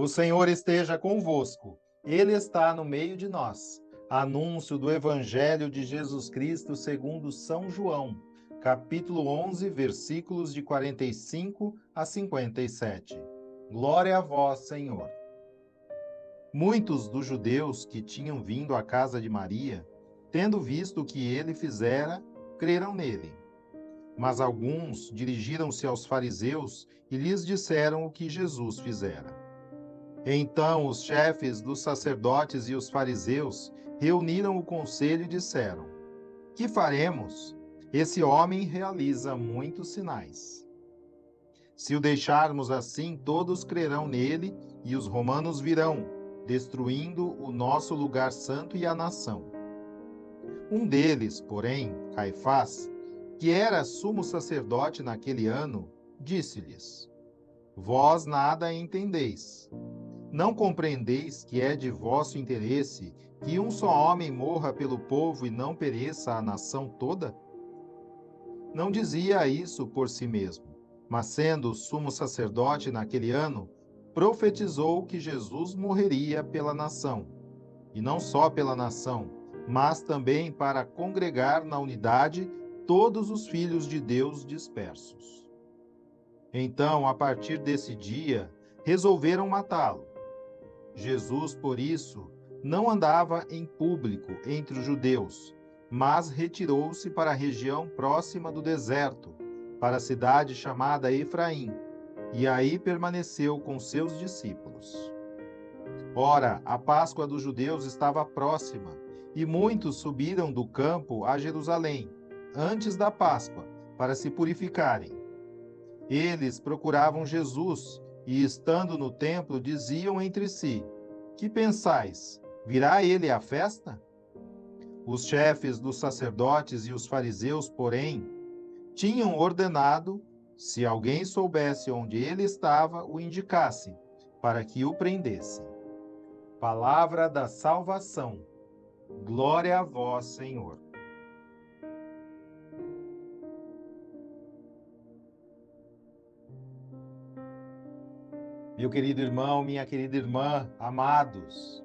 O Senhor esteja convosco, Ele está no meio de nós. Anúncio do Evangelho de Jesus Cristo segundo São João, capítulo 11, versículos de 45 a 57. Glória a vós, Senhor. Muitos dos judeus que tinham vindo à casa de Maria, tendo visto o que ele fizera, creram nele. Mas alguns dirigiram-se aos fariseus e lhes disseram o que Jesus fizera. Então os chefes dos sacerdotes e os fariseus reuniram o conselho e disseram: Que faremos? Esse homem realiza muitos sinais. Se o deixarmos assim, todos crerão nele e os romanos virão, destruindo o nosso lugar santo e a nação. Um deles, porém, Caifás, que era sumo sacerdote naquele ano, disse-lhes: Vós nada entendeis. Não compreendeis que é de vosso interesse que um só homem morra pelo povo e não pereça a nação toda? Não dizia isso por si mesmo, mas sendo sumo sacerdote naquele ano, profetizou que Jesus morreria pela nação, e não só pela nação, mas também para congregar na unidade todos os filhos de Deus dispersos. Então, a partir desse dia, resolveram matá-lo. Jesus, por isso, não andava em público entre os judeus, mas retirou-se para a região próxima do deserto, para a cidade chamada Efraim, e aí permaneceu com seus discípulos. Ora, a Páscoa dos judeus estava próxima, e muitos subiram do campo a Jerusalém, antes da Páscoa, para se purificarem. Eles procuravam Jesus, e estando no templo, diziam entre si: Que pensais? Virá ele à festa? Os chefes dos sacerdotes e os fariseus, porém, tinham ordenado, se alguém soubesse onde ele estava, o indicasse, para que o prendessem. Palavra da salvação. Glória a vós, Senhor. Meu querido irmão, minha querida irmã, amados,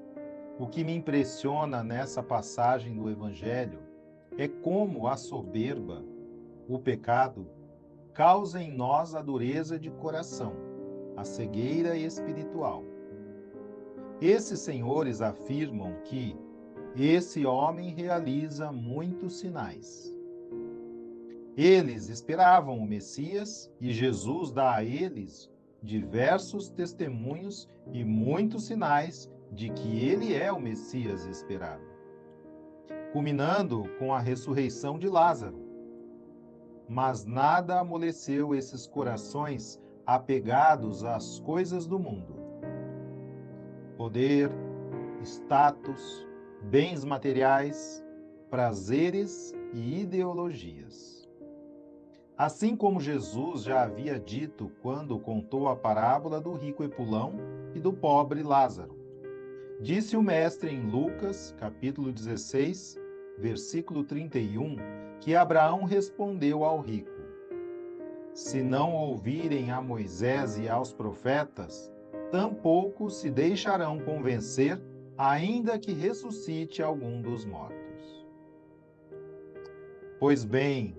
o que me impressiona nessa passagem do Evangelho é como a soberba, o pecado, causa em nós a dureza de coração, a cegueira espiritual. Esses senhores afirmam que esse homem realiza muitos sinais. Eles esperavam o Messias e Jesus dá a eles diversos testemunhos e muitos sinais de que ele é o Messias esperado, culminando com a ressurreição de Lázaro. Mas nada amoleceu esses corações apegados às coisas do mundo. Poder, status, bens materiais, prazeres e ideologias. Assim como Jesus já havia dito quando contou a parábola do rico Epulão e do pobre Lázaro. Disse o Mestre em Lucas, capítulo 16, versículo 31, que Abraão respondeu ao rico: Se não ouvirem a Moisés e aos profetas, tampouco se deixarão convencer, ainda que ressuscite algum dos mortos. Pois bem,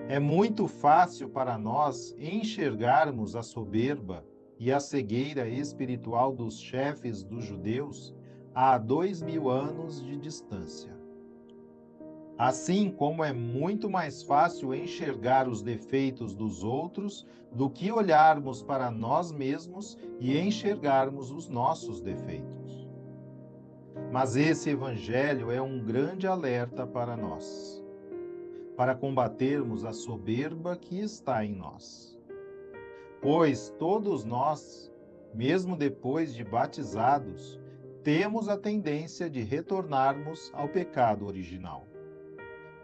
é muito fácil para nós enxergarmos a soberba e a cegueira espiritual dos chefes dos judeus a 2000 anos de distância. Assim como é muito mais fácil enxergar os defeitos dos outros do que olharmos para nós mesmos e enxergarmos os nossos defeitos. Mas esse evangelho é um grande alerta para nós, para combatermos a soberba que está em nós. Pois todos nós, mesmo depois de batizados, temos a tendência de retornarmos ao pecado original,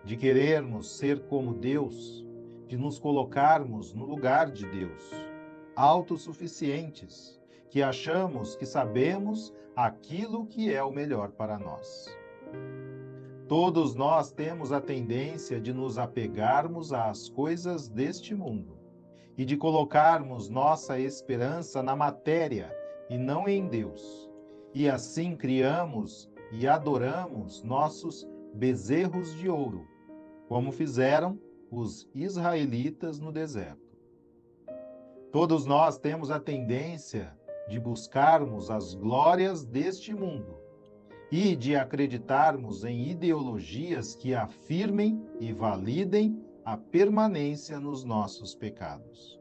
de querermos ser como Deus, de nos colocarmos no lugar de Deus, autossuficientes, que achamos que sabemos aquilo que é o melhor para nós. Todos nós temos a tendência de nos apegarmos às coisas deste mundo e de colocarmos nossa esperança na matéria e não em Deus. E assim criamos e adoramos nossos bezerros de ouro, como fizeram os israelitas no deserto. Todos nós temos a tendência de buscarmos as glórias deste mundo e de acreditarmos em ideologias que afirmem e validem a permanência nos nossos pecados.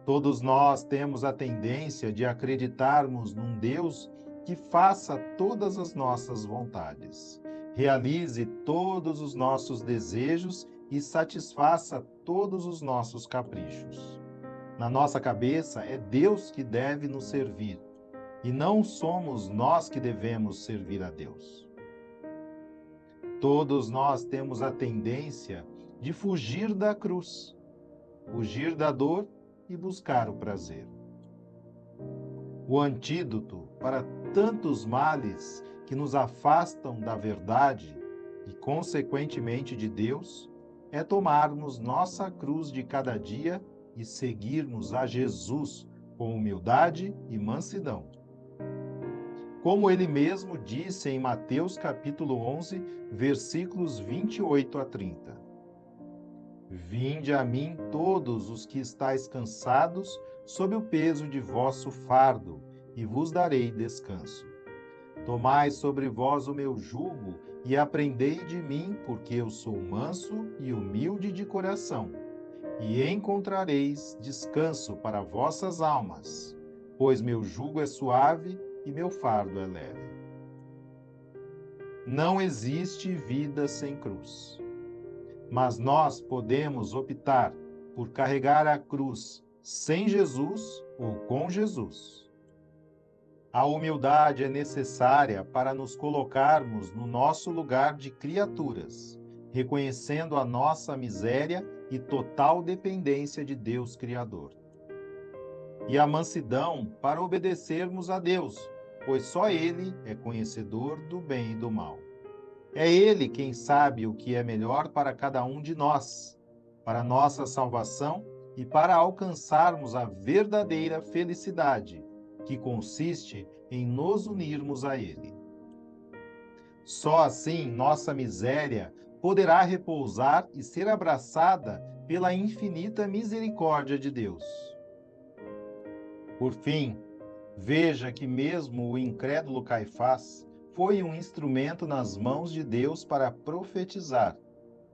Todos nós temos a tendência de acreditarmos num Deus que faça todas as nossas vontades, realize todos os nossos desejos e satisfaça todos os nossos caprichos. Na nossa cabeça, é Deus que deve nos servir, e não somos nós que devemos servir a Deus. Todos nós temos a tendência de fugir da cruz, fugir da dor e buscar o prazer. O antídoto para tantos males que nos afastam da verdade e, consequentemente, de Deus, é tomarmos nossa cruz de cada dia e seguirmos a Jesus com humildade e mansidão. Como ele mesmo disse em Mateus capítulo 11, versículos 28 a 30. Vinde a mim todos os que estáis cansados, sob o peso de vosso fardo, e vos darei descanso. Tomai sobre vós o meu jugo e aprendei de mim, porque eu sou manso e humilde de coração, e encontrareis descanso para vossas almas, pois meu jugo é suave e meu fardo é leve. Não existe vida sem cruz, mas nós podemos optar por carregar a cruz sem Jesus ou com Jesus. A humildade é necessária para nos colocarmos no nosso lugar de criaturas, reconhecendo a nossa miséria e total dependência de Deus Criador. E a mansidão para obedecermos a Deus, pois só Ele é conhecedor do bem e do mal. É Ele quem sabe o que é melhor para cada um de nós, para nossa salvação e para alcançarmos a verdadeira felicidade, que consiste em nos unirmos a Ele. Só assim nossa miséria poderá repousar e ser abraçada pela infinita misericórdia de Deus. Por fim, veja que mesmo o incrédulo Caifás foi um instrumento nas mãos de Deus para profetizar,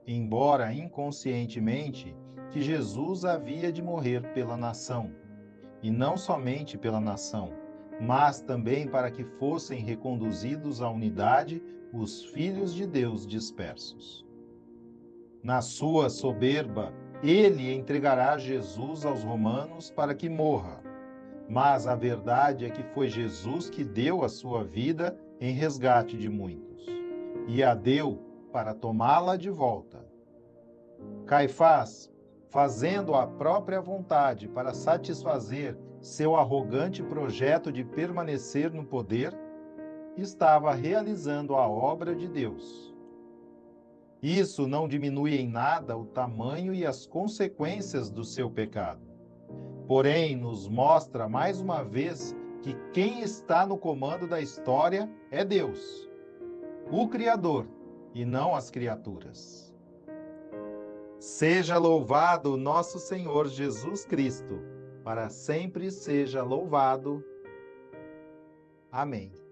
embora inconscientemente, que Jesus havia de morrer pela nação, e não somente pela nação, mas também para que fossem reconduzidos à unidade os filhos de Deus dispersos. Na sua soberba, ele entregará Jesus aos romanos para que morra, mas a verdade é que foi Jesus que deu a sua vida em resgate de muitos, e a deu para tomá-la de volta. Caifás, fazendo a própria vontade para satisfazer seu arrogante projeto de permanecer no poder, estava realizando a obra de Deus. Isso não diminui em nada o tamanho e as consequências do seu pecado. Porém, nos mostra mais uma vez que quem está no comando da história é Deus, o Criador, e não as criaturas. Seja louvado nosso Senhor Jesus Cristo, para sempre seja louvado. Amém.